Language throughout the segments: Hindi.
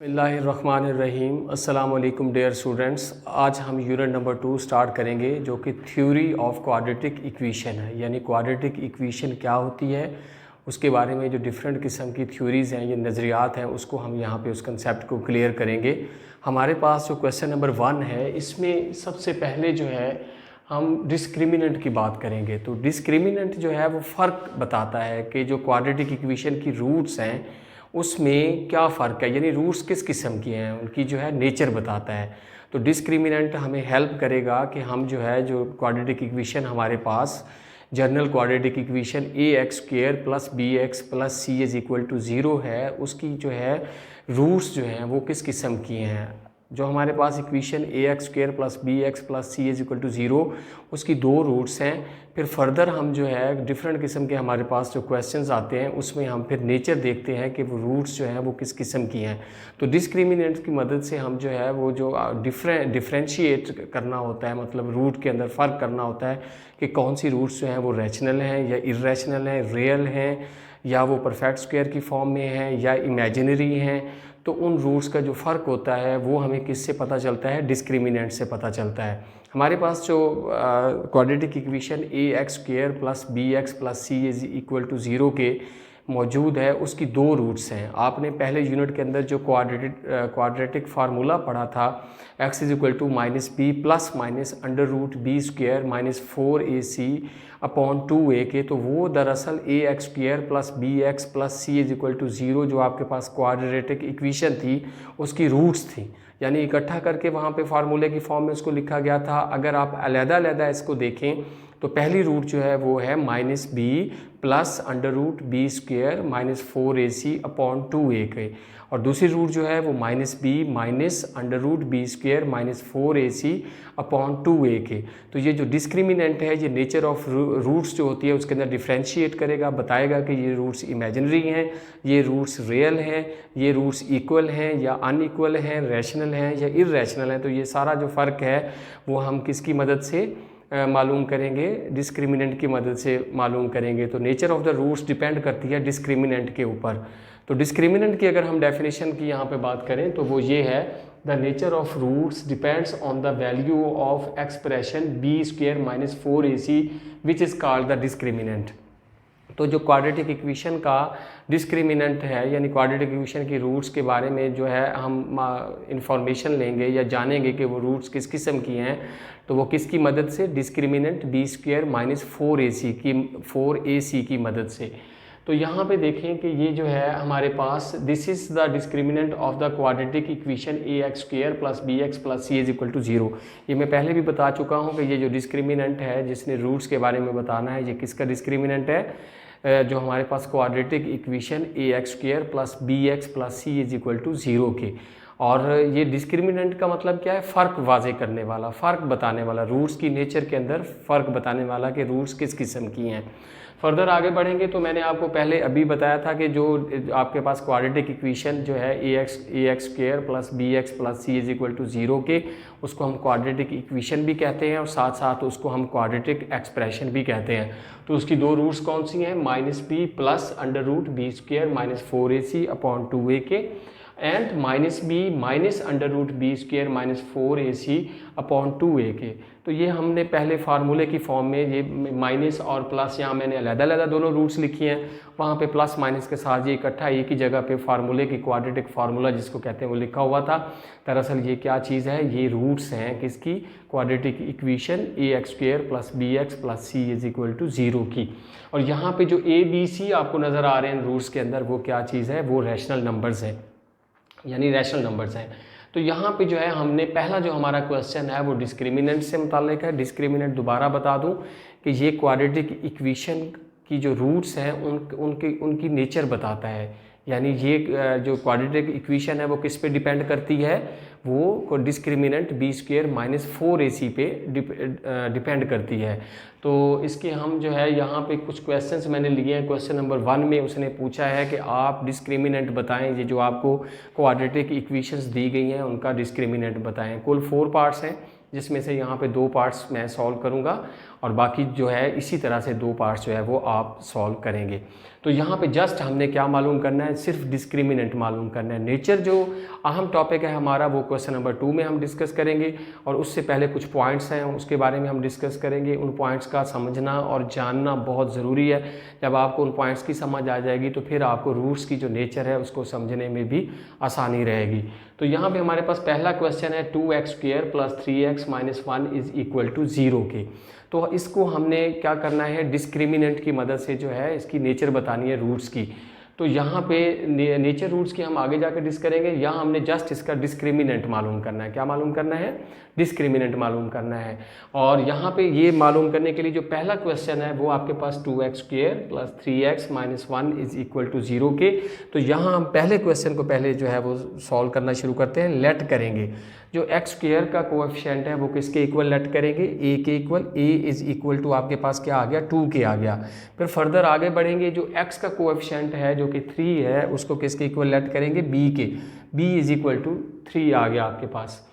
बिस्मिल्लाहिर्रहमानिर्रहीम। अस्सलाम वालेकुम डियर स्टूडेंट्स। आज हम यूनिट नंबर 2 स्टार्ट करेंगे जो कि थ्योरी ऑफ क्वाड्रेटिक इक्वेशन है, यानी क्वाड्रेटिक इक्वेशन क्या होती है उसके बारे में जो डिफरेंट किस्म की थ्योरीज़ हैं, ये नज़रियात हैं, उसको हम यहाँ पे उस कंसेप्ट को क्लियर करेंगे। हमारे पास जो क्वेश्चन नंबर 1 है, इसमें सबसे पहले जो है हम डिस्क्रिमिनेंट की बात करेंगे। तो डिस्क्रिमिनेंट जो है वो फ़र्क बताता है कि जो क्वाड्रेटिक इक्वेशन की रूट्स हैं उसमें क्या फ़र्क है, यानी रूट्स किस किस्म की हैं, उनकी जो है नेचर बताता है। तो डिस्क्रिमिनेंट हमें हेल्प करेगा कि हम जो है जो क्वाड्रेटिक इक्वेशन हमारे पास general quadratic equation a x square plus b x plus c is equal to zero है, उसकी जो है रूट्स जो हैं वो किस किस्म की हैं। जो हमारे पास equation a x square plus b x plus c is equal to zero, उसकी दो रूट्स हैं। फिर फर्दर हम जो है डिफरेंट किस्म के हमारे पास जो क्वेश्चंस आते हैं उसमें हम फिर नेचर देखते हैं कि वो रूट्स जो हैं वो किस किस्म की हैं। तो डिस्क्रिमिनेंट की मदद से हम जो है वो जो डिफ्रेंशिएट करना होता है, मतलब रूट के अंदर फ़र्क करना होता है कि कौन सी रूट्स जो हैं वो रैशनल हैं या इर्रेशनल हैं, रियल हैं या वो परफेक्ट स्क्वायर की फॉर्म में हैं या इमेजिनरी हैं। तो उन रूट्स का जो फ़र्क होता है वो हमें किससे पता चलता है, डिस्क्रिमिनेंट से पता चलता है। हमारे पास जो quadratic equation a x square plus b x plus c is equal to zero के मौजूद है, उसकी दो रूट्स हैं। आपने पहले यूनिट के अंदर जो क्वाड्रेटिक फार्मूला पढ़ा था, x is equal to minus b plus minus under root b square minus 4ac upon 2a के, तो वो दरअसल a x square plus b x plus c is equal to zero जो आपके पास क्वाड्रेटिक इक्वेशन थी उसकी रूट्स थी, यानी इकट्ठा करके वहाँ पे फार्मूले की फॉर्म में उसको लिखा गया था। अगर आप अलग-अलग इसको देखें तो पहली रूट जो है वो है minus b plus under root b square minus 4ac upon 2a के, और दूसरी रूट जो है वो minus b minus under root b square minus 4ac upon 2a के। तो ये जो डिस्क्रिमिनेंट है ये नेचर ऑफ रूट्स जो होती है उसके अंदर डिफ्रेंशिएट करेगा, बताएगा कि ये रूट्स इमेजिनरी हैं, ये रूट्स रियल हैं, ये रूट्स इक्वल हैं या अनइक्वल हैं, रैशनल हैं या इर्रेशनल हैं। तो ये सारा जो फ़र्क है वो हम किसकी मदद से मालूम करेंगे, डिस्क्रिमिनेंट की मदद से मालूम करेंगे। तो nature of the roots depend करती है डिस्क्रिमिनेंट के ऊपर। तो डिस्क्रिमिनेंट की अगर हम डेफिनेशन की यहाँ पे बात करें तो वो ये है, the nature of roots depends on the value of expression b square minus 4ac which is called the discriminant. तो जो क्वाड्रेटिक इक्वेशन का डिस्क्रिमिनेंट है, यानी क्वाड्रेटिक इक्वेशन की रूट्स के बारे में जो है हम इंफॉर्मेशन लेंगे या जानेंगे कि वो रूट्स किस किस्म की हैं, तो वो किसकी मदद से, discriminant B square minus 4ac की मदद से। तो यहाँ पे देखें कि ये जो है हमारे पास this is the discriminant of the quadratic equation a x square plus b x plus c is equal to zero. ये मैं पहले भी बता चुका हूँ कि ये जो डिस्क्रिमिनेंट है जिसने रूट्स के बारे में बताना है, ये किसका डिस्क्रिमिनेंट है, जो हमारे पास quadratic equation a x square plus b x plus c is equal to zero के। और ये डिस्क्रिमिनेंट का मतलब क्या है, फ़र्क वाजे करने वाला, फ़र्क बताने वाला, रूट्स की नेचर के अंदर फ़र्क बताने वाला कि रूट्स किस किस्म की हैं। फर्दर आगे बढ़ेंगे तो मैंने आपको पहले अभी बताया था कि जो आपके पास क्वाड्रेटिक इक्वेशन जो है a x square plus b x plus c is equal to zero के, उसको हम क्वाड्रेटिक इक्वेशन भी कहते हैं और साथ साथ उसको हम क्वाड्रेटिक एक्सप्रेशन भी कहते हैं। तो उसकी दो रूट्स कौन सी हैं, minus b plus under root b square minus 4ac upon 2a के and minus b minus under root b square minus 4ac upon 2a के। तो ये हमने पहले फार्मूले की फॉर्म में ये माइनस और प्लस, यहाँ मैंने अलग-अलग दोनों रूट्स लिखी हैं, वहाँ पे प्लस माइनस के साथ ये इकट्ठा एक ही जगह पे फार्मूले की क्वाड्रेटिक फार्मूला जिसको कहते हैं वो लिखा हुआ था। दरअसल ये क्या चीज़ है, ये रूट्स हैं किसकी, quadratic equation a x square plus b x plus c is equal to zero की। और यहाँ पे जो ए बी सी आपको नज़र आ रहे हैं रूट्स के अंदर, वो क्या चीज़ है, वो रैशनल नंबर्स हैं, यानी रैशनल नंबर्स हैं। तो यहाँ पे जो है हमने पहला जो हमारा क्वेश्चन है वो डिस्क्रिमिनेंट से मुताल्लिक है। डिस्क्रिमिनेंट दोबारा बता दूँ कि ये क्वाड्रेटिक इक्वेशन की जो रूट्स हैं उनकी नेचर बताता है, यानी ये जो क्वाड्रेटिक इक्वेशन है वो किस पे डिपेंड करती है, वो discriminant B square minus 4ac पे डिपेंड करती है। तो इसके हम जो है यहाँ पे कुछ क्वेश्चंस मैंने लिए हैं। क्वेश्चन नंबर 1 में उसने पूछा है कि आप डिस्क्रिमिनेंट बताएं, ये जो आपको क्वाड्रेटिक इक्वेशंस दी गई हैं उनका डिस्क्रिमिनेंट बताएं। कुल 4 पार्ट्स हैं, जिसमें से यहाँ पे 2 पार्ट्स मैं सॉल्व करूँगा और बाकी जो है इसी तरह से 2 पार्ट्स जो है वो आप सॉल्व करेंगे। तो यहाँ पे जस्ट हमने क्या मालूम करना है, सिर्फ डिस्क्रिमिनेंट मालूम करना है। नेचर जो अहम टॉपिक है हमारा वो क्वेश्चन नंबर 2 में हम डिस्कस करेंगे और उससे पहले कुछ पॉइंट्स हैं उसके बारे में हम डिस्कस करेंगे। उन पॉइंट्स का समझना और जानना बहुत ज़रूरी है। जब आपको उन पॉइंट्स की समझ आ जाएगी तो फिर आपको रूट्स की जो नेचर है उसको समझने में भी आसानी रहेगी। तो यहाँ पे हमारे पास पहला क्वेश्चन है 2x² + 3x - 1 = 0 के। तो इसको हमने क्या करना है, डिस्क्रिमिनेंट की मदद से जो है इसकी नेचर बतानी है रूट्स की। तो यहाँ पे नेचर रूट्स की हम आगे जाकर डिस्कस करेंगे। यहाँ हमने जस्ट इसका डिस्क्रिमिनेंट मालूम करना है। क्या मालूम करना है? डिस्क्रिमिनेंट मालूम करना है। और यहाँ पे ये मालूम करने के लिए जो पहला क्वेश्चन है वो आपके पास 2x² + 3x - 1 = 0 के। तो यहाँ हम पहले क्वेश्चन को पहले जो है वो सॉल्व करना शुरू करते हैं। लेट करेंगे जो x² का कोएफिशिएंट है वो किसके इक्वल लेट करेंगे, a के इक्वल। a = आपके पास क्या आ गया, 2 के आ गया। फिर फर्दर आगे बढ़ेंगे, जो x का कोएफिशिएंट है जो कि 3 है उसको किसके इक्वल लेट करेंगे, b के। b = 3 आ गया आपके पास।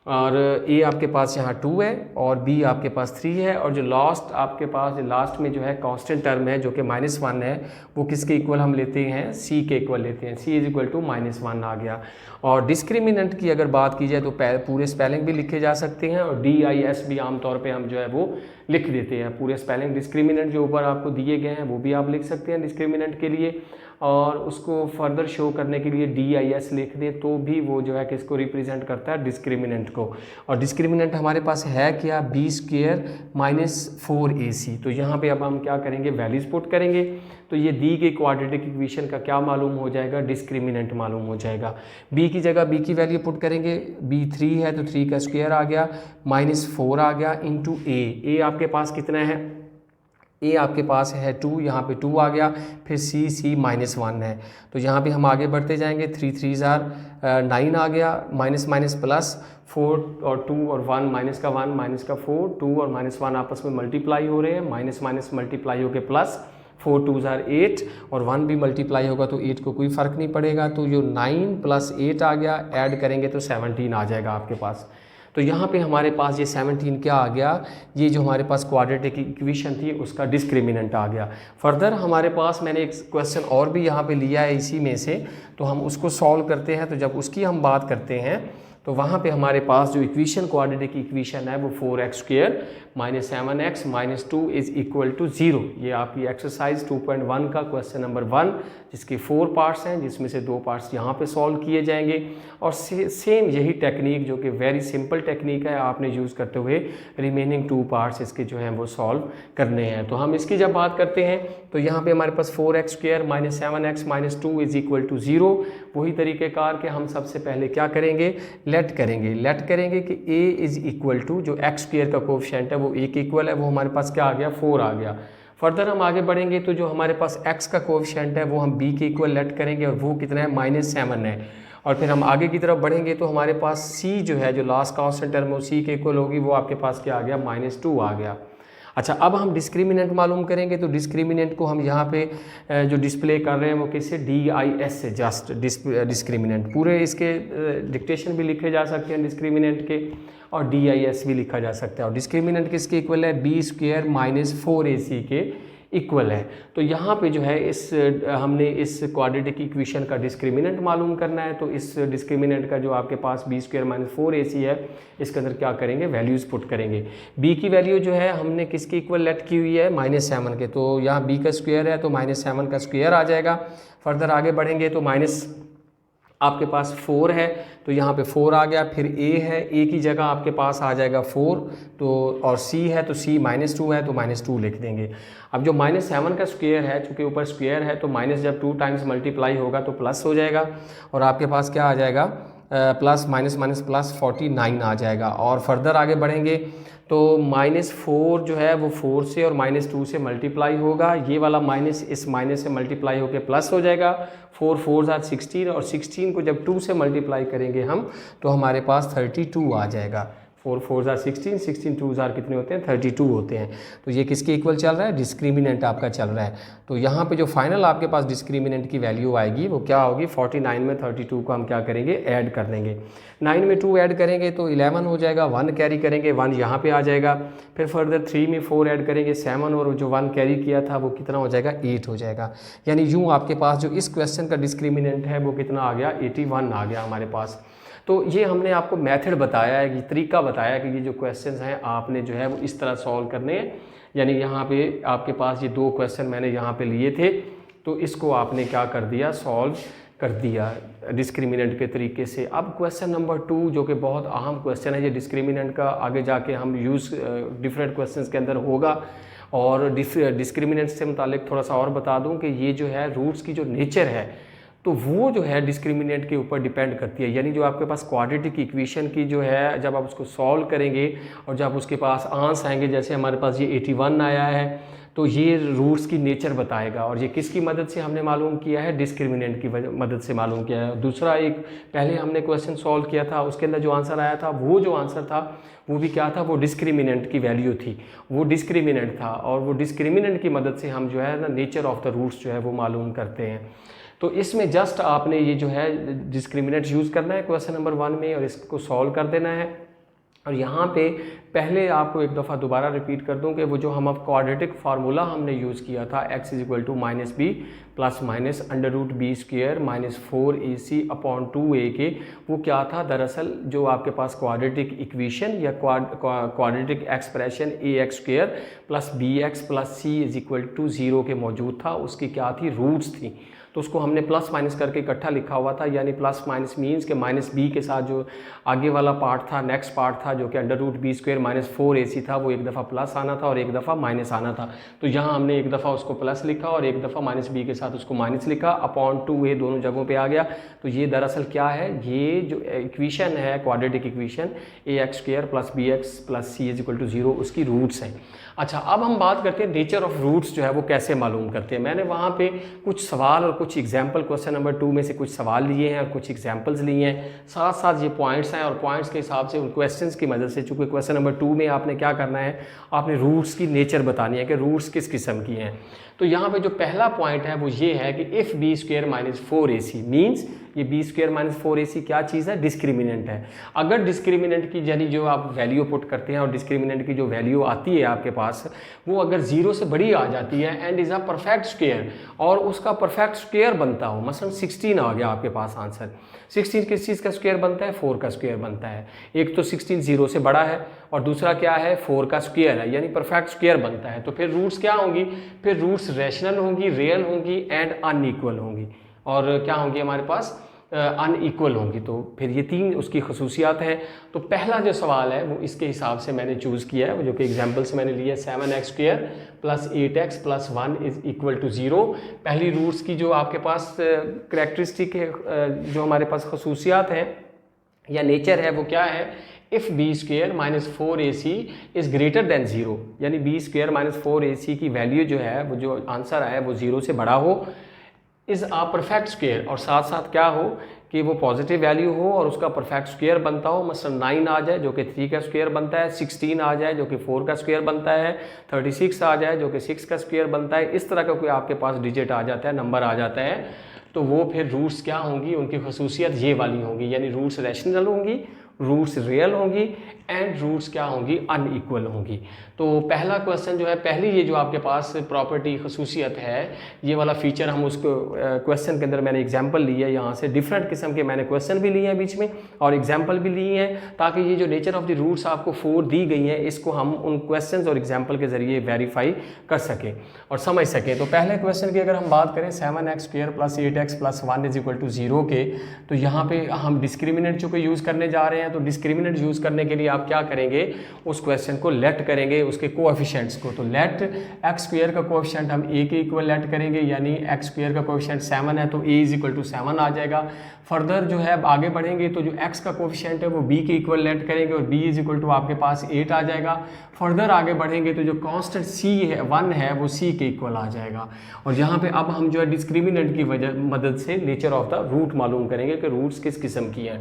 और a आपके पास यहाँ 2 है और b आपके पास 3 है। और जो लास्ट आपके पास लास्ट में जो है कांस्टेंट टर्म है जो कि -1 है वो किसके इक्वल हम लेते हैं, c के इक्वल लेते हैं। c = -1 आ गया। और डिस्क्रिमिनेंट की अगर बात की जाए तो पूरे स्पेलिंग भी लिखे जा सकते हैं और DIS भी आमतौर पे हम जो है वो लिख देते हैं। पूरे स्पेलिंग डिस्क्रिमिनेंट जो ऊपर आपको दिए गए हैं वो भी आप लिख सकते हैं डिस्क्रिमिनेंट के लिए। और उसको फर्दर शो करने के लिए DIS लिख दें तो भी वो जो है किसको रिप्रेजेंट करता है, डिस्क्रिमिनेंट को। और डिस्क्रिमिनेंट हमारे पास है क्या, b² - 4ac। तो यहाँ पे अब हम क्या करेंगे, वैल्यूज पुट करेंगे। तो ये दी गई क्वाड्रेटिक इक्वेशन का क्या मालूम हो जाएगा, डिस्क्रिमिनेंट मालूम हो जाएगा। b की जगह b की वैल्यू पुट करेंगे। b 3 है तो 3 का स्क्वायर आ गया, -4 आ गया इंटू a आपके पास कितना है, a आपके पास है 2, यहाँ पे 2 आ गया। फिर c -1 है। तो यहाँ पे हम आगे बढ़ते जाएंगे। 3 3 = 9 आ गया, माइनस प्लस 4 और 2 और 1 माइनस का 1 माइनस का 4, 2 और -1 आपस में मल्टीप्लाई हो रहे हैं, माइनस मल्टीप्लाई होकर प्लस, 4 2 = 8 और 1 भी मल्टीप्लाई होगा तो 8 को कोई फ़र्क नहीं पड़ेगा। तो जो 9 + 8 आ गया, ऐड करेंगे तो 17 आ जाएगा आपके पास। तो यहाँ पे हमारे पास ये 17 क्या आ गया, ये जो हमारे पास क्वाड्रेटिक इक्वेशन थी उसका डिस्क्रिमिनेंट आ गया। फर्दर हमारे पास मैंने एक क्वेश्चन और भी यहाँ पे लिया है इसी में से, तो हम उसको सॉल्व करते हैं। तो जब उसकी हम बात करते हैं तो वहाँ पे हमारे पास जो इक्वेशन क्वाड्रेटिक इक्वेशन है वो 4x² - 7x - 2 = 0। ये आपकी एक्सरसाइज 2.1 का क्वेश्चन नंबर 1 जिसके 4 पार्ट्स हैं, जिसमें से 2 पार्ट्स यहाँ पे सॉल्व किए जाएंगे। और सेम यही टेक्निक जो कि वेरी सिंपल टेक्निक है आपने यूज़ करते हुए रिमेनिंग 2 पार्ट्स इसके जो हैं वो सॉल्व करने हैं। तो हम इसकी जब बात करते हैं तो यहाँ पे हमारे पास 4x² - 7x - 2 = 0। वही तरीक़ेकार के हम सबसे पहले क्या करेंगे, लेट करेंगे कि a = जो x² का कोएफिशिएंट है वो a के इक्वल है, वो हमारे पास क्या आ गया, 4 आ गया। फर्दर हम आगे बढ़ेंगे तो जो हमारे पास x का कोएफिशिएंट है वो हम b के इक्वल लेट करेंगे और वो कितना है, -7 है। और फिर हम आगे की तरफ बढ़ेंगे तो हमारे पास c जो है, जो लास्ट कांस्टेंट टर्म है वो c के इक्वल होगी, वो आपके पास क्या आ गया, -2 आ गया। अच्छा, अब हम डिस्क्रिमिनेंट मालूम करेंगे। तो डिस्क्रिमिनेंट को हम यहाँ पे जो डिस्प्ले कर रहे हैं वो किससे, DIS से, जस्ट डिस्क्रिमिनेंट। पूरे इसके डिक्टेशन भी लिखे जा सकते हैं डिस्क्रिमिनेंट के और DIS भी लिखा जा सकता है। और डिस्क्रिमिनेंट किसके इक्वल है, b² - 4ac के इक्वल है। तो यहाँ पे जो है हमने इस क्वाड्रेटिक इक्वेशन का डिस्क्रिमिनेंट मालूम करना है। तो इस डिस्क्रिमिनेंट का जो आपके पास b² - 4ac है, इसके अंदर क्या करेंगे, वैल्यूज़ पुट करेंगे। b की वैल्यू जो है हमने किसके इक्वल लेट की हुई है, -7 के। तो यहाँ b का स्क्वायर है तो -7 का स्क्वायर आ जाएगा। फर्दर आगे बढ़ेंगे तो माइनस आपके पास 4 है तो यहाँ पे 4 आ गया। फिर a है, a की जगह आपके पास आ जाएगा 4, तो और c है तो c -2 है तो -2 लिख देंगे। अब जो -7 का स्क्वायर है, चूँकि ऊपर स्क्वायर है तो माइनस जब 2 टाइम्स मल्टीप्लाई होगा तो प्लस हो जाएगा और आपके पास क्या आ जाएगा, प्लस माइनस प्लस 49 आ जाएगा। और फर्दर आगे बढ़ेंगे तो -4 जो है वो 4 से और -2 से मल्टीप्लाई होगा। ये वाला माइनस इस माइनस से मल्टीप्लाई होकर प्लस हो जाएगा। 4 4 = 16 और 16 को जब 2 से मल्टीप्लाई करेंगे हम तो हमारे पास 32 आ जाएगा। 4 4 जार 16, 16 2 जार कितने होते हैं 32 होते हैं। तो ये किसके इक्वल चल रहा है, डिस्क्रिमिनेंट आपका चल रहा है। तो यहाँ पे जो फाइनल आपके पास डिस्क्रिमिनेंट की वैल्यू आएगी वो क्या होगी, 49 में 32 को हम क्या करेंगे, ऐड कर देंगे। 9 में 2 ऐड करेंगे तो 11 हो जाएगा, 1 कैरी करेंगे, 1 यहाँ पे आ जाएगा। फिर फर्दर 3 में 4 ऐड करेंगे 7, और जो 1 कैरी किया था वो कितना हो जाएगा, 8 हो जाएगा। यानी यूँ आपके पास जो इस क्वेश्चन का डिस्क्रिमिनेंट है वो कितना आ गया, 81 आ गया हमारे पास। तो ये हमने आपको मेथड बताया है, कि तरीका बताया कि ये जो क्वेश्चंस हैं आपने जो है वो इस तरह सॉल्व करने हैं। यानी यहाँ पे आपके पास ये 2 क्वेश्चन मैंने यहाँ पे लिए थे, तो इसको आपने क्या कर दिया, सॉल्व कर दिया डिस्क्रिमिनेंट के तरीके से। अब क्वेश्चन नंबर 2 जो कि बहुत अहम क्वेश्चन है, ये डिस्क्रिमिनेंट का आगे जाके हम यूज़ डिफरेंट क्वेश्चंस के अंदर होगा। और डिस्क्रिमिनेंट से मुतालिक थोड़ा सा और बता दूँ कि ये जो है रूट्स की जो नेचर है तो वो जो है डिस्क्रिमिनेंट के ऊपर डिपेंड करती है। यानी जो आपके पास क्वाड्रेटिक इक्वेशन की जो है, जब आप उसको सॉल्व करेंगे और जब उसके पास आंसर आएंगे, जैसे हमारे पास ये 81 आया है, तो ये रूट्स की नेचर बताएगा। और ये किसकी मदद से हमने मालूम किया है, डिस्क्रिमिनेंट की मदद से मालूम किया है। दूसरा एक पहले हमने क्वेश्चन सॉल्व किया था, उसके अंदर जो आंसर आया था वो जो आंसर था वो भी क्या था, वो डिस्क्रिमिनेंट की वैल्यू थी, वो डिस्क्रिमिनेंट था। और वो डिस्क्रिमिनेंट की मदद से हम जो है ना नेचर ऑफ द रूट्स जो है वो मालूम करते हैं। तो इसमें जस्ट आपने ये जो है डिस्क्रिमिनेंट यूज़ करना है क्वेश्चन नंबर 1 में, और इसको सॉल्व कर देना है। और यहाँ पे पहले आपको एक दफ़ा दोबारा रिपीट कर दूं कि वो जो हम अब क्वाड्रेटिक फार्मूला हमने यूज़ किया था, x = -b plus minus √b² -4ac upon 2a के, वो क्या था दरअसल, जो आपके पास क्वाड्रेटिक इक्वेशन या quadratic expression ax² plus bx plus c = 0 के मौजूद था, उसकी क्या थी, रूट्स थी। तो उसको हमने प्लस माइनस करके इकट्ठा लिखा हुआ था। यानी प्लस माइनस मीन्स के -b के साथ जो आगे वाला पार्ट था, नेक्स्ट पार्ट था, जो कि √b² -4ac था, वो एक दफ़ा प्लस आना था और एक दफ़ा माइनस आना था। तो यहाँ हमने एक दफ़ा उसको प्लस लिखा और एक दफ़ा -b के साथ उसको माइनस लिखा, अपॉन 2a दोनों जगहों पे आ गया। तो ये दरअसल क्या है, ये जो इक्वेशन है quadratic equation ax² plus bx plus c = 0, उसकी रूट्स हैं। अच्छा, अब हम बात करते हैं नेचर ऑफ रूट्स जो है वो कैसे मालूम करते हैं। मैंने वहाँ पे कुछ सवाल और कुछ एग्जाम्पल क्वेश्चन नंबर 2 में से कुछ सवाल लिए हैं और कुछ एग्जाम्पल्स लिए हैं, साथ साथ ये पॉइंट्स हैं, और पॉइंट्स के हिसाब से उन क्वेश्चंस की मदद से, चूँकि क्वेश्चन नंबर 2 में आपने क्या करना है, आपने रूट्स की नेचर बतानी है कि रूट्स किस किस्म की हैं। तो यहाँ पे जो पहला पॉइंट है वो ये है कि इफ़ b² - 4ac मीन्स, ये b² - 4ac क्या चीज़ है, डिस्क्रिमिनेंट है। अगर डिस्क्रिमिनेंट की यानी जो आप वैल्यू पुट करते हैं और डिस्क्रिमिनेंट की जो वैल्यू आती है आपके पास, वो अगर 0 से बड़ी आ जाती है and is a perfect square, और उसका परफेक्ट स्क्वायर बनता हो, मसलन 16 आ गया आपके पास आंसर। 16 किस चीज़ का स्क्वायर बनता है, 4 का स्क्वायर बनता है। एक तो 16 0 से बड़ा है और दूसरा क्या है, 4 का स्क्वायर है, यानी परफेक्ट स्क्वायर बनता है। तो फिर रूट्स क्या होंगी, फिर रूट्स रैशनल होंगी, रियल होंगी एंड अनइक्वल होंगी, और क्या होंगी हमारे पास, अनइक्वल होंगी। तो फिर ये 3 उसकी खसूसियात हैं। तो पहला जो सवाल है वो इसके हिसाब से मैंने चूज़ किया है, जो कि एग्जाम्पल से मैंने लिया, 7x² प्लस 8x प्लस 1 = 0। पहली रूट्स की जो आपके पास करैक्टरिस्टिक है, जो हमारे पास खसूसियात हैं या नेचर है, वो क्या है, if b² - 4ac is greater than 0, यानी b² - 4ac की वैल्यू जो है, वो जो आंसर आया वो 0 से बड़ा हो, इज़ आ परफेक्ट स्क्वायर, और साथ साथ क्या हो कि वो पॉजिटिव वैल्यू हो और उसका परफेक्ट स्क्वायर बनता हो। मसलन 9 आ जाए जो कि 3 का स्क्वायर बनता है, 16 आ जाए जो कि 4 का स्क्वायर बनता है, 36 आ जाए जो कि 6 का स्क्वायर बनता है। इस तरह का कोई आपके पास डिजिट आ जाता है, नंबर आ जाता है, तो वो फिर रूट्स क्या होंगी, उनकी खसूसियत ये वाली होंगी, यानी रूट्स रैशनल होंगी, रूट्स रियल होंगी एंड रूट्स क्या होंगी, अनइक्वल होंगी। तो पहला क्वेश्चन जो है, पहली ये जो आपके पास प्रॉपर्टी खसूसियत है, ये वाला फीचर हम उसको क्वेश्चन के अंदर मैंने एग्जांपल लिया है, यहाँ से डिफरेंट किस्म के मैंने क्वेश्चन भी लिए हैं बीच में और एग्जांपल भी लिए हैं, ताकि ये जो नेचर ऑफ द रूट्स आपको 4 दी गई हैं, इसको हम उन क्वेश्चन और एग्जाम्पल के ज़रिए वेरीफाई कर सकें और समझ सकें। तो पहले क्वेश्चन की अगर हम बात करें 7x² प्लस 8x प्लस 1 = 0 के, तो यहाँ पे हम डिस्क्रिमिनेंट जो कि यूज़ करने जा रहे हैं, तो डिस्क्रिमिनेंट यूज़ करने के लिए आप क्या करेंगे, उस क्वेश्चन को लेट करेंगे, उसके कोएफिशिएंट्स को। तो लेट x² का कोएफिशिएंट हम a के इक्वल लेट करेंगे, यानी x² का कोएफिशिएंट 7 है तो a = 7 आ जाएगा। फर्दर जो है अब आगे बढ़ेंगे तो जो x का कोएफिशिएंट है वो b के इक्वल लेट करेंगे और b = आपके पास 8 आ जाएगा। फर्दर आगे बढ़ेंगे तो जो कांस्टेंट c है 1 है वो c के इक्वल आ जाएगा। और यहाँ पे अब हम जो है डिस्क्रिमिनेंट की मदद से नेचर ऑफ द रूट मालूम करेंगे कि रूट्स किस किस्म की हैं।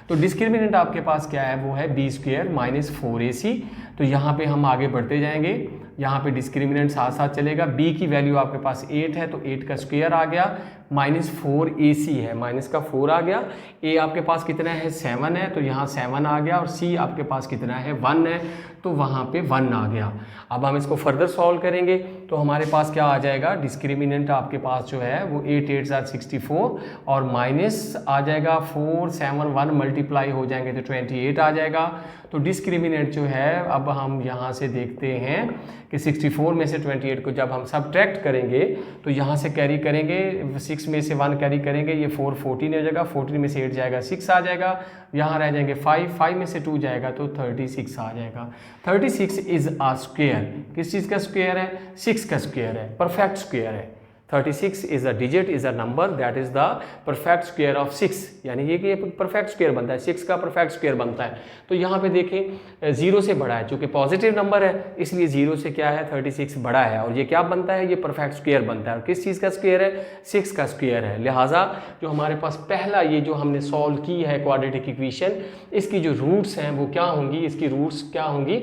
तो डिस्क्रिमिनेंट आपके पास क्या है, वो है b² स्क्वायर माइनस 4ac। तो यहाँ पे हम आगे बढ़ते जाएंगे, यहाँ पे डिस्क्रिमिनेंट साथ साथ चलेगा। b की वैल्यू आपके पास 8 है तो 8 का स्क्वायर आ गया, माइनस 4ac है, माइनस का 4 आ गया। a आपके पास कितना है 7 है तो यहाँ 7 आ गया, और c आपके पास कितना है 1 है तो वहाँ पे 1 आ गया। अब हम इसको फर्दर सॉल्व करेंगे तो हमारे पास क्या आ जाएगा, डिस्क्रिमिनेंट आपके पास जो है वो 8 8 64 और माइनस आ जाएगा 4 7 1 मल्टीप्लाई हो जाएंगे तो 28 आ जाएगा। तो डिस्क्रिमिनेंट जो है अब हम यहाँ से देखते हैं कि 64 में से 28 को जब हम सब्ट्रैक्ट करेंगे तो यहाँ से कैरी करेंगे, 6 में से 1 कैरी करेंगे, ये 4 14 हो जाएगा, 14 में से 8 जाएगा 6 आ जाएगा, यहाँ रह जाएंगे 5 में से 2 जाएगा तो 36 आ जाएगा। 36 इज आ स्क्वायर, किस चीज़ का स्क्वायर है, 6 का स्क्वायर है, परफेक्ट स्क्वायर है। 36 is a digit, is a number that is the perfect square of 6, यानी ये कि परफेक्ट स्क्वायर बनता है, 6 का परफेक्ट स्क्वायर बनता है। तो यहाँ पे देखें 0 से बड़ा है, चूंकि पॉजिटिव नंबर है इसलिए 0 से क्या है 36 बड़ा है, और ये क्या बनता है, ये परफेक्ट स्क्वायर बनता है। और किस चीज़ का स्क्वायर है, 6 का स्क्वायर है। लिहाजा जो हमारे पास पहला ये जो हमने सॉल्व की है क्वाड्रेटिक इक्वेशन, इसकी जो रूट्स हैं वो क्या होंगी, इसकी रूट्स क्या होंगी,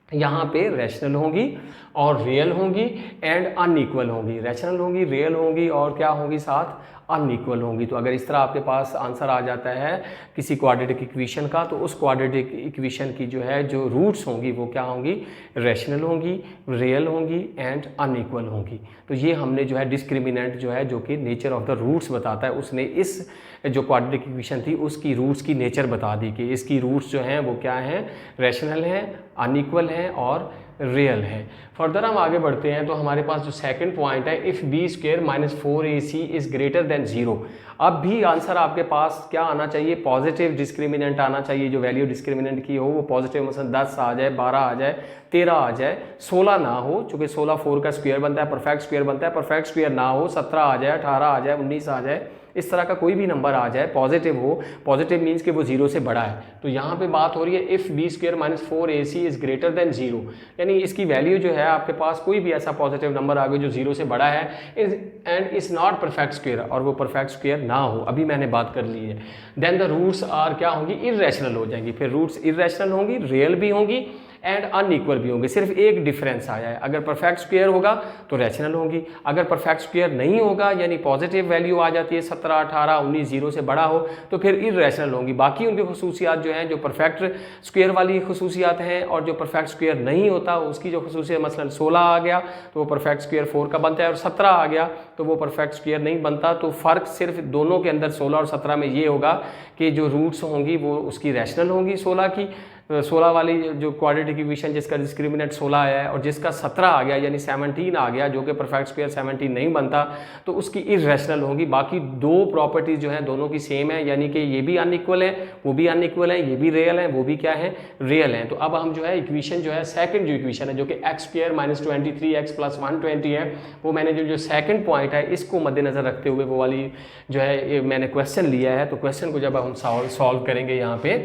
यहाँ पे रैशनल होंगी और रियल होंगी एंड अनइक्वल होंगी, रैशनल होंगी, रियल होंगी और क्या होंगी साथ अनइक्वल होंगी। तो अगर इस तरह आपके पास आंसर आ जाता है किसी क्वाड्रेटिक इक्वेशन का, तो उस क्वाड्रेटिक इक्वेशन की जो है जो रूट्स होंगी वो क्या होंगी, रैशनल होंगी, रियल होंगी एंड अनइक्वल होंगी। तो ये हमने जो है डिस्क्रिमिनेंट जो है जो कि नेचर ऑफ द रूट्स बताता है, उसने इस जो क्वाड्रेटिक इक्वेशन थी उसकी रूट्स की नेचर बता दी कि इसकी रूट्स जो हैं वो क्या हैं, रैशनल हैं, अनइक्वल हैं और रियल है। फर्दर हम आगे बढ़ते हैं तो हमारे पास जो सेकंड पॉइंट है, if b square minus 4ac is greater than 0। अब भी आंसर आपके पास क्या आना चाहिए, पॉजिटिव डिस्क्रिमिनेंट आना चाहिए, जो वैल्यू डिस्क्रिमिनेंट की हो वो पॉजिटिव, मतलब 10 आ जाए, 12 आ जाए, 13 आ जाए, 16 ना हो, चूँकि 16 4 का स्क्वायर बनता है, परफेक्ट स्क्वायर बनता है, परफेक्ट स्क्वायर ना हो, 17 आ जाए, 18 आ जाए, 19 आ जाए, इस तरह का कोई भी नंबर आ जाए, पॉजिटिव हो, पॉजिटिव मीन्स कि वो 0 से बड़ा है। तो यहाँ पे बात हो रही है if b square minus 4ac is greater than 0, यानी इसकी वैल्यू जो है आपके पास कोई भी ऐसा पॉजिटिव नंबर आ गया जो 0 से बड़ा है and is not perfect square, और वो परफेक्ट स्क्वायर ना हो, अभी मैंने बात कर ली है, देन द रूट्स आर क्या होंगी, इर्रेशनल हो जाएंगी। फिर रूट्स इर्रेशनल होंगी, रियल भी होंगी एंड अनइक्वल भी होंगे। सिर्फ एक डिफरेंस आया है, अगर परफेक्ट स्क्वायर होगा तो रैशनल होंगी, अगर परफेक्ट स्क्वायर नहीं होगा यानी पॉजिटिव वैल्यू आ जाती है 17 18 19 0 से बड़ा हो तो फिर इर्रेशनल होंगी। बाकी उनकी खसूसियात जो हैं, जो परफेक्ट स्क्वायर वाली खसूसियात हैं और जो परफेक्ट स्क्वायर नहीं होता उसकी जो खसूसियत, मसलन 16 आ गया तो वो परफेक्ट स्क्वायर 4 का बनता है, और 17 आ गया तो वो परफेक्ट स्क्वायर नहीं बनता। तो फ़र्क सिर्फ दोनों के अंदर 16 और 17 में ये होगा कि जो रूट्स होंगी वो उसकी रैशनल होंगी 16 की, 16 वाली जो क्वाड्रेटिक इक्वेशन जिसका डिस्क्रिमिनेंट 16 आया है और जिसका 17 आ गया यानी 17 आ गया, जो कि परफेक्ट स्क्वायर 17 नहीं बनता, तो उसकी इर्रेशनल होगी। बाकी दो प्रॉपर्टीज जो हैं दोनों की सेम है, यानी कि ये भी अनइक्वल है, वो भी अनइक्वल है, ये भी रियल है, वो भी क्या है, रियल है। तो अब हम जो है इक्वेशन जो है सेकंड जो इक्वेशन है जो कि x square minus 23x plus 120 है, वो मैंने जो सेकंड पॉइंट है इसको मद्देनजर रखते हुए वो वाली जो है मैंने क्वेश्चन लिया है। तो क्वेश्चन को जब हम सॉल्व करेंगे यहाँ पे,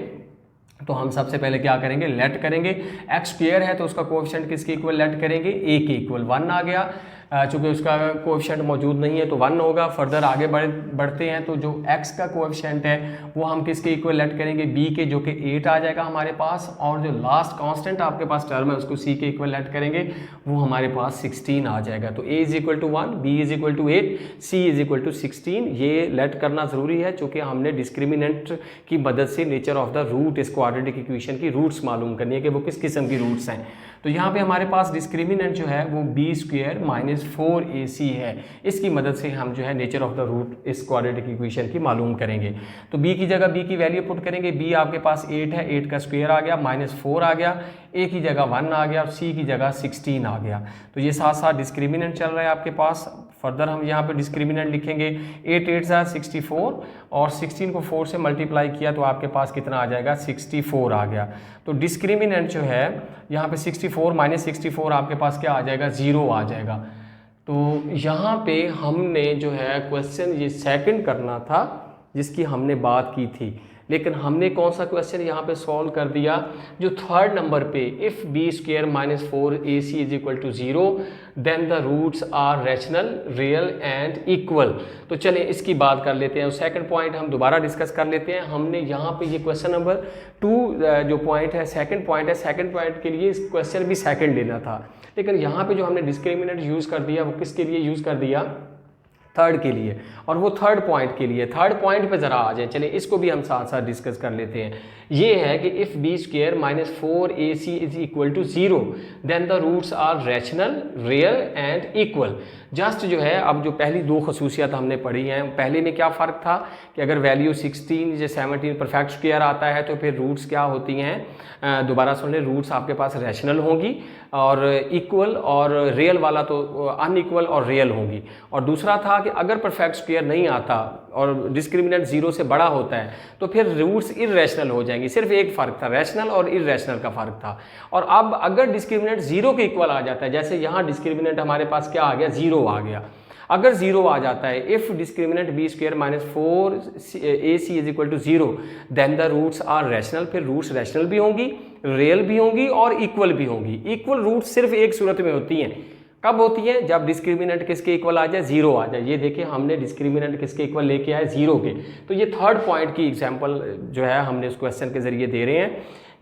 तो हम सबसे पहले क्या करेंगे, लेट करेंगे। एक्स स्क्वायर है तो उसका कोएफिशिएंट किसके इक्वल लेट करेंगे, ए के इक्वल 1 आ गया, चूँकि उसका कोएफिशिएंट मौजूद नहीं है तो 1 होगा। फर्दर आगे बढ़ते हैं तो जो x का कोएफिशिएंट है वो हम किसके इक्वल लेट करेंगे, b के, जो कि 8 आ जाएगा हमारे पास, और जो लास्ट कांस्टेंट आपके पास टर्म है उसको c के इक्वल लेट करेंगे, वो हमारे पास 16 आ जाएगा। तो a is equal to 1, b is equal to 8, c is equal to 16। ये लेट करना ज़रूरी है चूँकि हमने डिस्क्रिमिनेंट की मदद से नेचर ऑफ द रूट, इस क्वाड्रेटिक इक्वेशन की रूट्स मालूम करनी है कि वो किस किस्म की रूट्स हैं। तो यहाँ पे हमारे पास डिस्क्रिमिनेंट जो है वो बी स्क्वायर माइनस 4ac है, इसकी मदद से हम जो है नेचर ऑफ द रूट इस क्वाड्रेटिक इक्वेशन की मालूम करेंगे। तो b की जगह b की वैल्यू पुट करेंगे, b आपके पास 8 है, 8 का स्क्वायर आ गया, माइनस 4 आ गया, a की जगह 1 आ गया और c की जगह 16 आ गया। तो ये साथ साथ डिस्क्रिमिनेंट चल रहा है आपके पास। फर्दर हम यहाँ पे डिस्क्रिमिनेंट लिखेंगे, 8 8 64 और 16 को 4 से मल्टीप्लाई किया तो आपके पास कितना आ जाएगा, 64 आ गया। तो डिस्क्रिमिनेंट जो है यहाँ पे 64 माइनस 64 आपके पास क्या आ जाएगा, 0 आ जाएगा। तो यहाँ पे हमने जो है क्वेश्चन ये सेकंड करना था जिसकी हमने बात की थी, लेकिन हमने कौन सा क्वेश्चन यहाँ पे सॉल्व कर दिया, जो थर्ड नंबर पे, if b square minus 4ac is equal to 0 then the roots are rational, real and equal. तो चलें इसकी बात कर लेते हैं। सेकंड पॉइंट हम दोबारा डिस्कस कर लेते हैं। हमने यहाँ पे ये क्वेश्चन नंबर 2 जो पॉइंट है, सेकंड पॉइंट है, सेकंड पॉइंट के लिए इस क्वेश्चन भी सेकंड लेना था, लेकिन यहाँ पे जो हमने डिस्क्रिमिनेंट यूज़ कर दिया वो किसके लिए यूज़ कर दिया, थर्ड के लिए, और वो थर्ड पॉइंट के लिए। थर्ड पॉइंट पे ज़रा आ जाए, चलिए इसको भी हम साथ साथ डिस्कस कर लेते हैं। ये है कि if b square minus 4ac is equal to 0 then the roots are rational, real and equal. Just जो है, अब जो पहली दो खसूसियात हमने पढ़ी हैं, पहले में क्या फ़र्क था कि अगर वैल्यू 16 या 17 परफेक्ट स्क्वायर आता है तो फिर रूट्स क्या होती हैं, दोबारा सुन लें, रूट्स आपके पास रैशनल होंगी और इक्वल, और रियल वाला तो अनइक्वल और रियल होंगी। और दूसरा था कि अगर परफेक्ट स्क्वायर नहीं आता और डिस्क्रिमिनेंट 0 से बड़ा होता है तो फिर रूट्स इररेशनल हो जाएंगी। सिर्फ एक फ़र्क था, रैशनल और इररेशनल का फ़र्क था। और अब अगर डिस्क्रिमिनेंट 0 के इक्वल आ जाता है, जैसे यहाँ डिस्क्रिमिनेंट हमारे पास क्या आ गया, 0 आ गया। अगर 0 आ जाता है, if discriminant b square minus 4ac is equal to 0 then the roots are rational, फिर रूट्स रैशनल भी होंगी, रियल भी होंगी और इक्वल भी होंगी। इक्वल रूट्स सिर्फ एक सूरत में होती हैं, कब होती है, जब डिस्क्रिमिनेंट किसके इक्वल आ जाए, 0 आ जाए। ये देखिए हमने डिस्क्रिमिनेंट किसके इक्वल लेके आए, 0 के। तो ये थर्ड पॉइंट की एग्जांपल जो है हमने उस क्वेश्चन के जरिए दे रहे हैं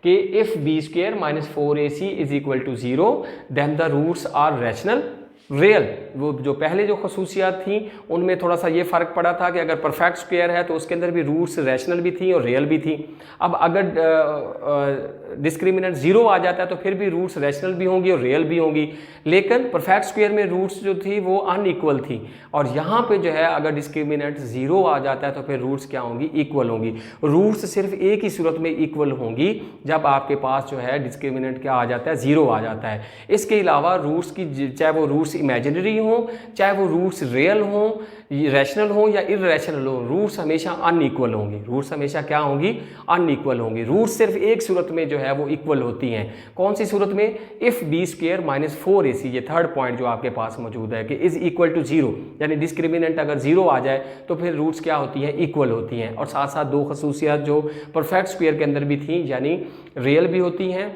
कि if b square minus 4ac is equal to 0 then the roots are rational, real. वो जो पहले जो खसूसियात थी उनमें थोड़ा सा ये फ़र्क पड़ा था कि अगर परफेक्ट स्क्वायर है तो उसके अंदर भी रूट्स रैशनल भी थी और रियल भी थी। अब अगर डिस्क्रिमिनेंट 0 आ जाता है तो फिर भी रूट्स रैशनल भी होंगी और रियल भी होंगी, लेकिन परफेक्ट स्क्वायर में रूट्स जो थी वो अनइक्वल थी। और यहाँ पे जो है अगर डिस्क्रिमिनेंट 0 आ जाता है तो फिर रूट्स क्या होंगी, इक्वल होंगी। रूट्स सिर्फ एक ही सूरत में इक्वल होंगी, जब आपके पास जो है डिस्क्रिमिनेंट क्या आ जाता है, 0 आ जाता है। इसके अलावा रूट्स की, चाहे वो रूट्स इमेजिनरी हो, चाहे वो रूट्स रियल हो, रैशनल हो या इररेशनल हो, रूट्स हमेशा अनइक्वल होंगी। रूट्स हमेशा क्या होंगी, अनइक्वल होंगी। रूट्स सिर्फ एक सूरत में जो है वो इक्वल होती हैं। कौन सी सूरत में, if b square minus 4ac, ये थर्ड पॉइंट जो आपके पास मौजूद है कि इज इक्वल टू 0, यानी डिस्क्रिमिनेंट अगर 0 आ जाए तो फिर रूट्स क्या होती हैं, इक्वल होती हैं। और साथ साथ दो खसूसियात जो परफेक्ट स्क्वायर के अंदर भी थी, यानी रियल भी होती हैं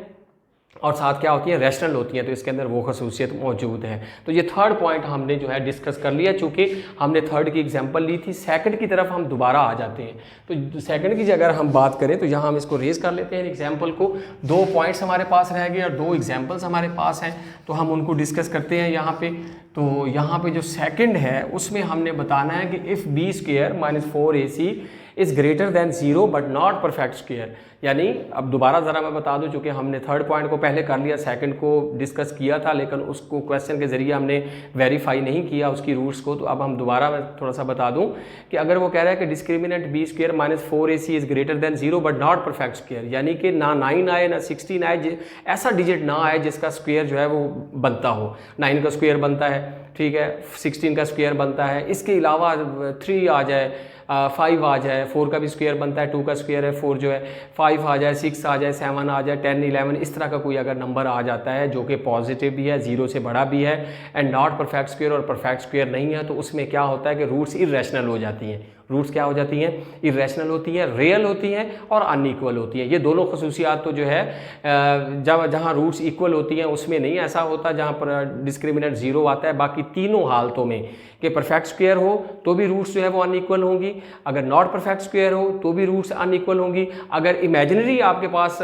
और साथ क्या होती है, रैशनल होती हैं, तो इसके अंदर वो खसूसियत मौजूद है। तो ये थर्ड पॉइंट हमने जो है डिस्कस कर लिया। चूँकि हमने थर्ड की एग्जांपल ली थी, सेकंड की तरफ हम दोबारा आ जाते हैं। तो सेकंड की अगर हम बात करें तो यहाँ हम इसको रेज कर लेते हैं एग्जाम्पल को। 2 पॉइंट्स हमारे पास रह गए और 2 एग्जाम्पल्स हमारे पास हैं, तो हम उनको डिस्कस करते हैं यहाँ पे। तो यहाँ पे जो सेकंड है उसमें हमने बताना है कि if b square minus 4ac is greater than 0 but not perfect square. यानी अब दोबारा ज़रा मैं बता दूं, चूँकि हमने थर्ड पॉइंट को पहले कर लिया, सेकंड को डिस्कस किया था, लेकिन उसको क्वेश्चन के ज़रिए हमने वेरीफाई नहीं किया उसकी रूट्स को। तो अब हम दोबारा मैं थोड़ा सा बता दूं कि अगर वो कह रहा है कि discriminant b square minus 4ac is greater than 0 but not perfect square, यानी कि ना 9 आए ना 16 आए, ऐसा डिजिट ना आए जिसका स्क्वायर जो है वो बनता हो। 9 का स्क्वायर बनता है, ठीक है, 16 का स्क्वायर बनता है, इसके अलावा 3 आ जाए, 5 आ जाए, 4 का भी स्क्वायर बनता है, 2 का स्क्वायर है 4 जो है, 5 आ जाए, 6 आ जाए, 7 आ जाए, 10, 11, इस तरह का कोई अगर नंबर आ जाता है जो कि पॉजिटिव भी है, 0 से बड़ा भी है, एंड नॉट परफेक्ट स्क्वायर और परफेक्ट स्क्वायर नहीं है, तो उसमें क्या होता है कि रूट्स इररेशनल हो जाती हैं। रूट्स क्या हो जाती हैं, इररेशनल होती हैं, रियल होती हैं और अनइक्वल होती हैं। ये दोनों खसूसियात तो जो है जहाँ रूट्स इक्वल होती हैं उसमें नहीं ऐसा होता, जहाँ पर डिस्क्रिमिनेंट 0 आता है। बाकी तीनों हालतों में कि परफेक्ट स्क्वायर हो तो भी रूट्स जो है वो अनइक्वल होंगी, अगर नॉट परफेक्ट स्क्वायर हो तो भी रूट्स अनइक्वल होंगी, अगर इमेजिनरी आपके पास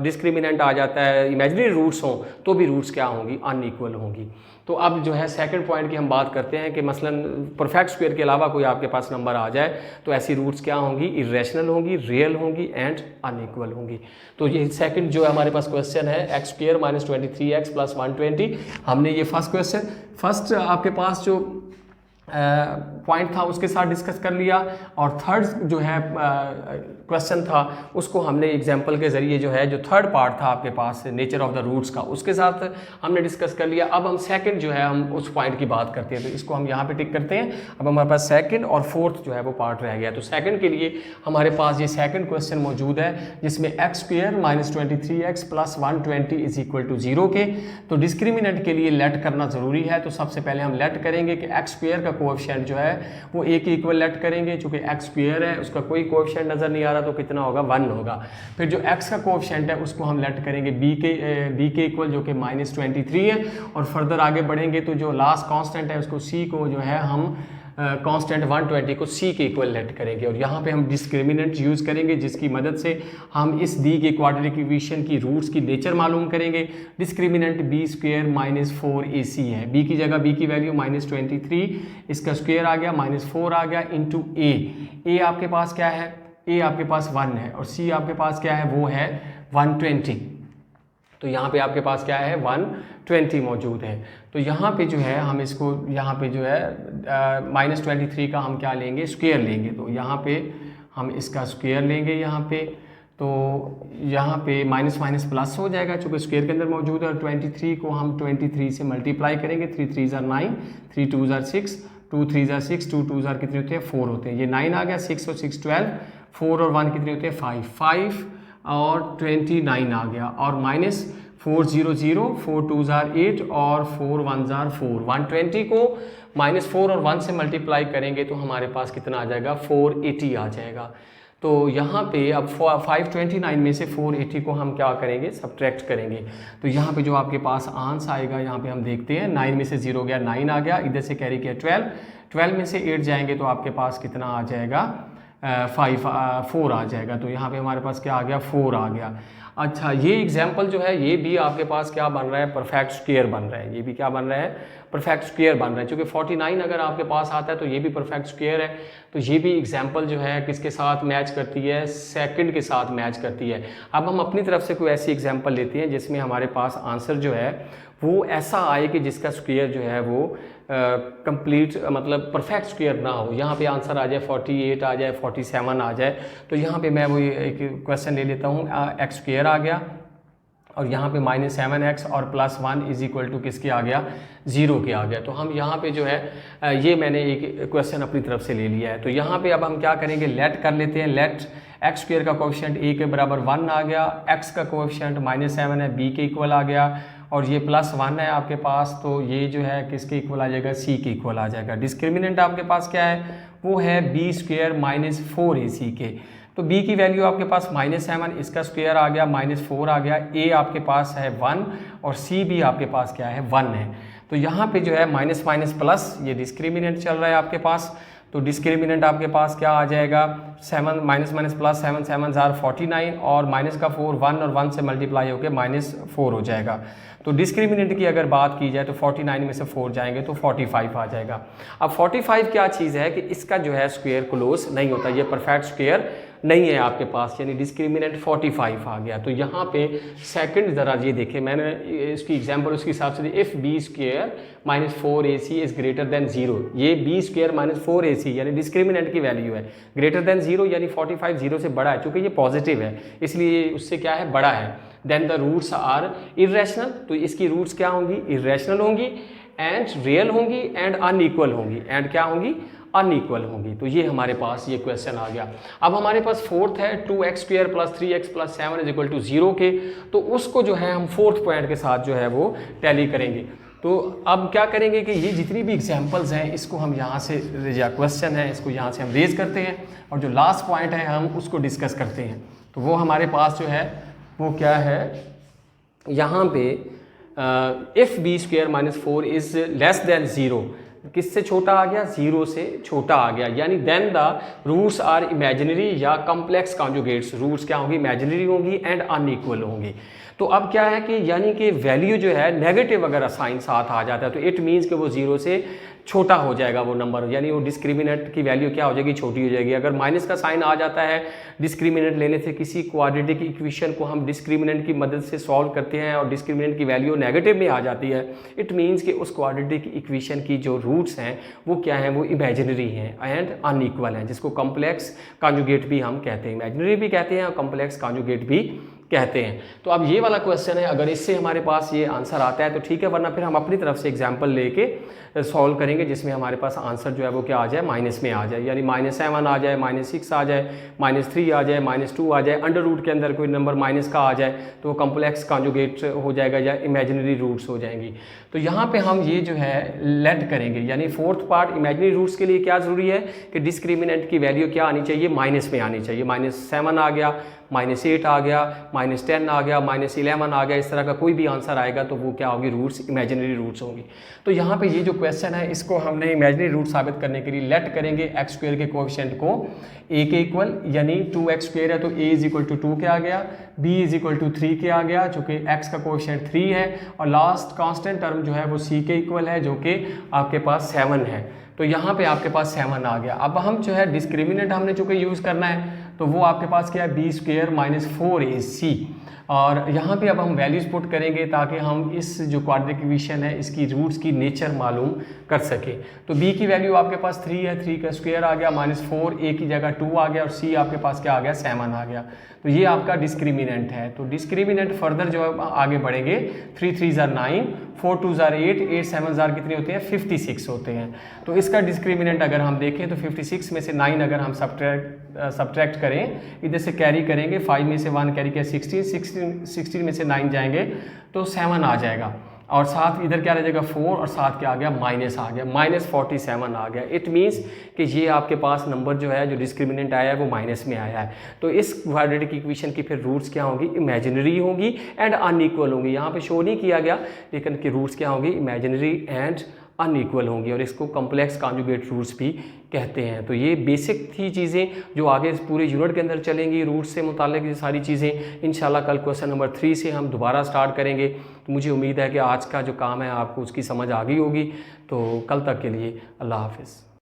डिस्क्रिमिनेंट आ जाता है, इमेजिनरी रूट्स हों तो भी रूट्स क्या होंगी, अनइक्वल होंगी। तो अब जो है सेकंड पॉइंट की हम बात करते हैं कि मसलन परफेक्ट स्क्वायर के अलावा कोई आपके पास नंबर आ जाए तो ऐसी रूट्स क्या होंगी, इररेशनल होंगी, रियल होंगी एंड अनइक्वल होंगी। तो ये सेकंड जो है हमारे पास क्वेश्चन है, x square minus 23x plus 120। हमने ये फर्स्ट आपके पास जो पॉइंट था उसके साथ डिस्कस कर लिया, और थर्ड जो है क्वेश्चन था उसको हमने एग्जांपल के ज़रिए जो है, जो थर्ड पार्ट था आपके पास नेचर ऑफ द रूट्स का, उसके साथ हमने डिस्कस कर लिया। अब हम सेकंड जो है हम उस पॉइंट की बात करते हैं, तो इसको हम यहाँ पे टिक करते हैं। अब हमारे पास सेकंड और फोर्थ जो है वो पार्ट रह गया। तो सेकंड के लिए हमारे पास ये सेकंड क्वेश्चन मौजूद है जिसमें x square minus 23x plus 120 is equal to 0 के। तो डिस्क्रिमिनेंट के लिए लेट करना ज़रूरी है, तो सबसे पहले हम लेट करेंगे कि एक्स स्क्वायर का कोएफिशिएंट जो है वो ए के इक्वल लेट करेंगे। चूँकि एक्स स्क्वायर है उसका कोई कोएफिशिएंट नज़र नहीं आ रहा तो कितना होगा 1 होगा। फिर जो एक्स का कोएफिशिएंट है उसको हम लेट करेंगे बी के इक्वल जो कि -23 है। और फर्दर आगे बढ़ेंगे तो जो लास्ट कांस्टेंट है उसको सी को जो है हम कांस्टेंट 120 को सी के इक्वल लेट करेंगे। और यहाँ पे हम डिस्क्रिमिनेंट यूज़ करेंगे जिसकी मदद से हम इस दी के क्वाड्रेटिक इक्वेशन की रूट्स की नेचर मालूम करेंगे। डिस्क्रिमिनेंट बी स्क्वायर -4ac है, बी की जगह बी की वैल्यू -23, इसका स्क्वायर आ गया -4 आ गया इंटू ए आपके पास क्या है, ए आपके पास 1 है और सी आपके पास क्या है वो है 120। तो यहाँ पे आपके पास क्या है 120 मौजूद है। तो यहाँ पे जो है हम इसको यहाँ पे जो है -23 का हम क्या लेंगे स्क्वायर लेंगे। तो यहाँ पे हम इसका स्क्वायर लेंगे यहाँ पे, तो यहाँ पे माइनस माइनस प्लस हो जाएगा चूँकि स्क्वायर के अंदर मौजूद है। और 23 को हम 23 से मल्टीप्लाई करेंगे, 3 3 ज़ार 9, 3 2 ज़ार 6, 2 3 ज़ार 6, 2 2 ज़ार कितने होते हैं 4 होते हैं। ये 9 आ गया, 6 और 6 12, 4 और 1 कितने होते हैं 5 और 29 आ गया। और -4 0 0, 4 2 ज़ार 8 और 4 1 ज़ार 4। 120 को -4 और 1 से मल्टीप्लाई करेंगे तो हमारे पास कितना आ जाएगा 480 आ जाएगा। तो यहाँ पे अब 529 में से 480 को हम क्या करेंगे सब्ट्रैक्ट करेंगे। तो यहाँ पे जो आपके पास आंसर आएगा यहाँ पे हम देखते हैं 9 में से 0 गया 9 आ गया, इधर से कैरी किया 12 में से 8 जाएंगे तो आपके पास कितना आ जाएगा 4 आ जाएगा। तो यहाँ पे हमारे पास क्या आ गया 4 आ गया। अच्छा ये एग्जाम्पल जो है ये भी आपके पास क्या बन रहा है परफेक्ट स्क्वायर बन रहा है, ये भी क्या बन रहा है परफेक्ट स्क्वायर बन रहा है। क्योंकि 49 अगर आपके पास आता है तो ये भी परफेक्ट स्क्वायर है। तो ये भी एग्जाम्पल जो है किसके साथ मैच करती है सेकंड के साथ मैच करती है। अब हम अपनी तरफ से कोई ऐसी एग्जाम्पल लेते हैं जिसमें हमारे पास आंसर जो है वो ऐसा आए कि जिसका स्क्वायर जो है वो कंप्लीट मतलब परफेक्ट स्क्वायर ना हो। यहाँ पे आंसर आ जाए 48 आ जाए 47 आ जाए। तो यहाँ पे मैं वो एक क्वेश्चन ले लेता हूँ, एक्स स्क्वायर आ गया और यहाँ पे -7x और +1 इज इक्वल टू किसके आ गया 0 के आ गया। तो हम यहाँ पे जो है ये मैंने एक क्वेश्चन अपनी तरफ से ले लिया है। तो यहाँ पे अब हम क्या करेंगे लेट कर लेते हैं। लेट एक्स स्क्वायर का कोएफिशिएंट a के बराबर 1 आ गया, x का कोएफिशिएंट -7 है b के इक्वल आ गया और ये +1 है आपके पास। तो ये जो है किसके इक्वल आ जाएगा c के इक्वल आ जाएगा। डिस्क्रिमिनेंट आपके पास क्या है वो है b स्क्वायर -4ac के। तो b की वैल्यू आपके पास -7, इसका स्क्वायर आ गया -4 आ गया, a आपके पास है 1 और c भी आपके पास क्या है 1 है। तो यहाँ पे जो है माइनस माइनस प्लस ये डिस्क्रिमिनेंट चल रहा है आपके पास। तो डिस्क्रिमिनेंट आपके पास क्या आ जाएगा 7 माइनस माइनस प्लस 7 7 ज़ार 49 और माइनस का 4 1 और 1 से मल्टीप्लाई होकर -4 हो जाएगा। तो डिस्क्रिमिनेंट की अगर बात की जाए तो 49 में से 4 जाएंगे तो 45 आ जाएगा। अब 45 क्या चीज़ है कि इसका जो है स्क्वायर क्लोज नहीं होता, ये परफेक्ट स्क्वायर नहीं है आपके पास, यानी डिस्क्रिमिनेंट 45 आ गया। तो यहाँ पे सेकंड ज़रा ये देखें मैंने इसकी एग्जांपल उसके हिसाब से दी, if b square -4ac is greater than 0। ये बी स्क्वायर -4ac यानी डिस्क्रिमिनेंट की वैल्यू है ग्रेटर देन 0 यानी 45 0 से बड़ा है। चूँकि ये पॉजिटिव है इसलिए उससे क्या है बड़ा है। Then the roots are irrational, तो इसकी रूट्स क्या होंगी इरेशनल होंगी एंड रियल होंगी एंड अनइक्वल होंगी एंड क्या होंगी अनइक्वल होंगी। तो ये हमारे पास ये क्वेश्चन आ गया। अब हमारे पास फोर्थ है 2x² + 3x + 7 = 0 के, तो उसको जो है हम फोर्थ पॉइंट के साथ जो है वो टैली करेंगे। तो अब क्या करेंगे कि ये जितनी भी एग्जांपल्स हैं इसको हम यहाँ से या क्वेश्चन है इसको यहाँ से हम रेज करते हैं और जो लास्ट पॉइंट है हम उसको डिस्कस करते हैं। तो वो हमारे पास जो है वो क्या है यहाँ पे if b² -4 is less than 0, किससे छोटा आ गया 0 से छोटा आ गया, यानी then the roots are imaginary या कॉम्प्लेक्स कॉन्जुगेट्स। रूट्स क्या होंगी इमेजिनरी होंगी एंड अनइक्वल होंगी। तो अब क्या है कि यानी कि वैल्यू जो है नेगेटिव अगर साइन साथ आ जाता है तो इट मीन्स कि वो 0 से छोटा हो जाएगा वो नंबर, यानी वो डिस्क्रिमिनेंट की वैल्यू क्या हो जाएगी छोटी हो जाएगी। अगर माइनस का साइन आ जाता है डिस्क्रिमिनेंट लेने से किसी क्वाड्रेटिक इक्वेशन को हम डिस्क्रिमिनेंट की मदद से सॉल्व करते हैं और डिस्क्रिमिनेंट की वैल्यू नेगेटिव में आ जाती है, इट मीन्स कि उस क्वाड्रेटिक इक्वेशन की जो रूट्स हैं वो क्या हैं वो इमेजिनरी हैं एंड अनइक्वल हैं, जिसको कॉम्प्लेक्स कॉन्जुगेट भी हम कहते हैं। इमेजिनरी भी कहते हैं और कॉम्प्लेक्स कॉन्जुगेट भी कहते हैं। तो अब ये वाला क्वेश्चन है, अगर इससे हमारे पास ये आंसर आता है तो ठीक है, वरना फिर हम अपनी तरफ से एग्जांपल लेके सॉल्व करेंगे जिसमें हमारे पास आंसर जो है वो क्या आ जाए, माइनस में आ जाए, यानी -7 आ जाए, -6 आ जाए, -3 आ जाए, -2 आ जाए, अंडर रूट के अंदर कोई नंबर माइनस का आ जाए तो वो कॉम्प्लेक्स कॉन्जुगेट हो जाएगा या इमेजिनरी रूट्स हो जाएंगी। तो यहाँ पे हम ये जो है लेट करेंगे, यानी फोर्थ पार्ट इमेजिनरी रूट्स के लिए क्या ज़रूरी है कि डिस्क्रिमिनेंट की वैल्यू क्या आनी चाहिए, माइनस में आनी चाहिए। -7 आ गया, -8 आ गया, -10 आ गया, -11 आ गया, इस तरह का कोई भी आंसर आएगा तो वो क्या होगी, रूट्स इमेजिनरी रूट्स होंगी। तो यहाँ पे ये जो क्वेश्चन है इसको हमने इमेजिनरी रूट साबित करने के लिए लेट करेंगे x स्क्वायर के कोएफिशिएंट को a के इक्वल, यानी 2x स्क्वायर है तो a = 2 के आ गया, b = 3 के आ गया जो कि x का कोएफिशिएंट 3 है, और लास्ट कांस्टेंट टर्म जो है वो c के इक्वल है जो कि आपके पास 7 है। तो यहाँ पे आपके पास 7 आ गया। अब हम जो है डिस्क्रिमिनेंट हमने चूँकि यूज़ करना है तो वो आपके पास क्या है, b² - 4ac, और यहाँ पे अब हम वैल्यूज़ पुट करेंगे ताकि हम इस जो क्वाड्रेटिक इक्वेशन है इसकी रूट्स की नेचर मालूम कर सके। तो b की वैल्यू आपके पास 3 है, 3 का स्क्वायर आ गया, -4, a की जगह 2 आ गया, और c आपके पास क्या आ गया, 7 आ गया। तो ये आपका डिस्क्रिमिनेंट है। तो डिस्क्रिमिनेंट फर्दर जो है आगे बढ़ेंगे, 3 3 = 9, 4 2 = 8, 8 7 कितने होते हैं, 56 होते हैं। तो इसका डिस्क्रिमिनेंट अगर हम देखें तो 56 में से 9 अगर हम सब्ट्रैक्ट करें, इधर से कैरी करेंगे, 5 में से 1 कैरी किया, 16 में से 9 जाएंगे तो 7 आ जाएगा, और साथ इधर क्या रह जाएगा, 4, और साथ क्या आ गया, माइनस आ गया, -47 आ गया। इट मीन्स कि ये आपके पास नंबर जो है जो डिस्क्रिमिनेंट आया है वो माइनस में आया है। तो इस क्वाड्रेटिक इक्वेशन की फिर रूट्स क्या होंगी, इमेजिनरी होंगी एंड अनइक्वल होंगी। यहाँ पे शो नहीं किया गया लेकिन कि रूट्स क्या होंगी, इमेजिनरी एंड अनइक्वल होंगी, और इसको कॉम्प्लेक्स कॉन्जुगेट रूट्स भी कहते हैं। तो ये बेसिक थी चीज़ें जो आगे पूरे यूनिट के अंदर चलेंगी, रूट्स से मुताल्लिक ये सारी चीज़ें। इंशाल्लाह कल क्वेश्चन नंबर 3 से हम दोबारा स्टार्ट करेंगे। तो मुझे उम्मीद है कि आज का जो काम है आपको उसकी समझ आ गई होगी। तो कल तक के लिए अल्लाह हाफिज़।